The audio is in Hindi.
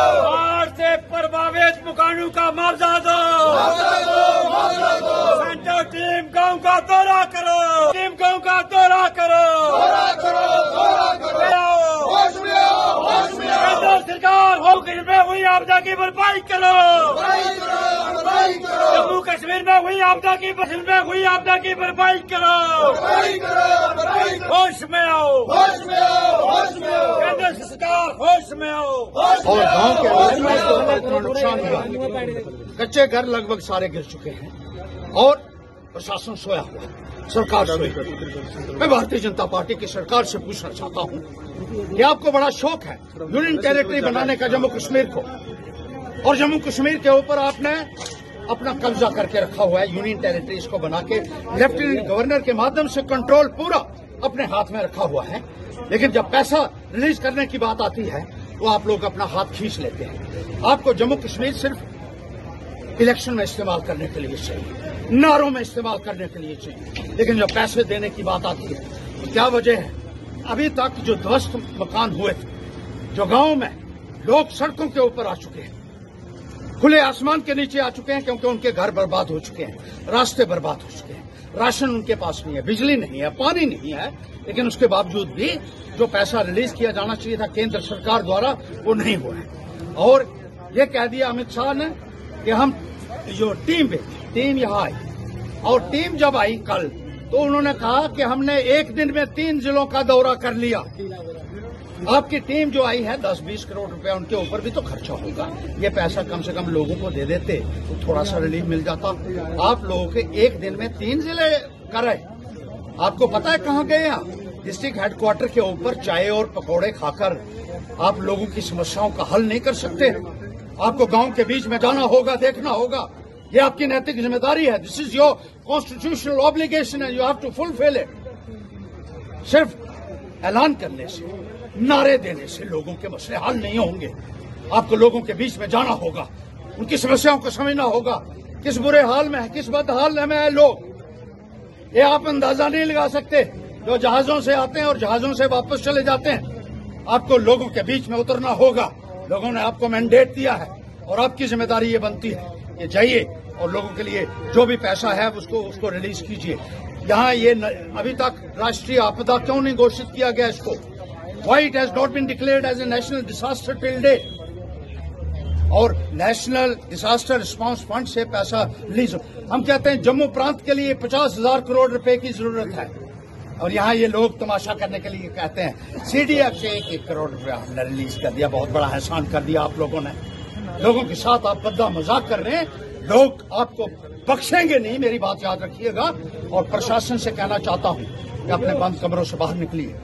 बाढ़ से प्रभावित मकानों का मुआवजा दो। सेंटर टीम गांव का दौरा करो। टीम गांव का दौरा करो। केंद्र सरकार हो कश्मीर में हुई आपदा की भरपाई करो। जम्मू कश्मीर में हुई आपदा की भरपाई करो। होश में आओ। केंद्र सरकार होश में आओ। और गांव के अंदर में नुकसान हुआ, कच्चे घर लगभग सारे गिर चुके हैं और प्रशासन सोया हुआ है, सरकार सोई। मैं भारतीय जनता पार्टी की सरकार से पूछना चाहता हूं कि आपको बड़ा शौक है यूनियन टेरिटरी बनाने का जम्मू कश्मीर को, और जम्मू कश्मीर के ऊपर आपने अपना कब्जा करके रखा हुआ है। यूनियन टेरिटरीज को बना के लेफ्टिनेंट गवर्नर के माध्यम से कंट्रोल पूरा अपने हाथ में रखा हुआ है, लेकिन जब पैसा रिलीज करने की बात आती है तो आप लोग अपना हाथ खींच लेते हैं। आपको जम्मू कश्मीर सिर्फ इलेक्शन में इस्तेमाल करने के लिए चाहिए, नारों में इस्तेमाल करने के लिए चाहिए, लेकिन जब पैसे देने की बात आती है तो क्या वजह है? अभी तक जो ध्वस्त मकान हुए थे, जो गांव में लोग सड़कों के ऊपर आ चुके हैं, खुले आसमान के नीचे आ चुके हैं, क्योंकि उनके घर बर्बाद हो चुके हैं, रास्ते बर्बाद हो चुके हैं, राशन उनके पास नहीं है, बिजली नहीं है, पानी नहीं है, लेकिन उसके बावजूद भी जो पैसा रिलीज किया जाना चाहिए था केंद्र सरकार द्वारा वो नहीं हुआ है। और ये कह दिया अमित शाह ने कि हम जो टीम यहाँ आई, और टीम जब आई कल तो उन्होंने कहा कि हमने एक दिन में 3 जिलों का दौरा कर लिया। आपकी टीम जो आई है 10-20 करोड़ रुपया उनके ऊपर भी तो खर्चा होगा। ये पैसा कम से कम लोगों को दे देते तो थोड़ा सा रिलीफ मिल जाता। आप लोगों के एक दिन में 3 जिले कर रहे। आपको पता है कहाँ गए आप? डिस्ट्रिक्ट हेडक्वार्टर के ऊपर चाय और पकौड़े खाकर आप लोगों की समस्याओं का हल नहीं कर सकते। आपको गांव के बीच में जाना होगा, देखना होगा। ये आपकी नैतिक जिम्मेदारी है। This is your constitutional obligation and you have to fulfil it. सिर्फ ऐलान करने से, नारे देने से लोगों के मसले हल नहीं होंगे। आपको लोगों के बीच में जाना होगा, उनकी समस्याओं को समझना होगा, किस बुरे हाल में है, किस बदहाल में है लोग। ये आप अंदाजा नहीं लगा सकते। जो जहाजों से आते हैं और जहाजों से वापस चले जाते हैं, आपको लोगों के बीच में उतरना होगा। लोगों ने आपको मैंडेट दिया है और आपकी जिम्मेदारी ये बनती है कि जाइए और लोगों के लिए जो भी पैसा है उसको रिलीज कीजिए। यहाँ ये अभी तक राष्ट्रीय आपदा क्यों नहीं घोषित किया गया इसको? Why it has not been declared as a national disaster till date? और नेशनल डिजास्टर रिस्पांस फंड से पैसा रिलीज हो। हम कहते हैं जम्मू प्रांत के लिए 50,000 करोड़ रुपए की जरूरत है, और यहाँ ये लोग तमाशा करने के लिए कहते हैं सीडीएफ से 1 करोड़ रुपया हमने रिलीज कर दिया। बहुत बड़ा एहसान कर दिया आप लोगों ने। लोगों के साथ आप बद्दा मजाक कर रहे हैं। लोग आपको बख्शेंगे नहीं, मेरी बात याद रखिएगा। और प्रशासन से कहना चाहता हूँ कि अपने बंद कमरों से बाहर निकलिए।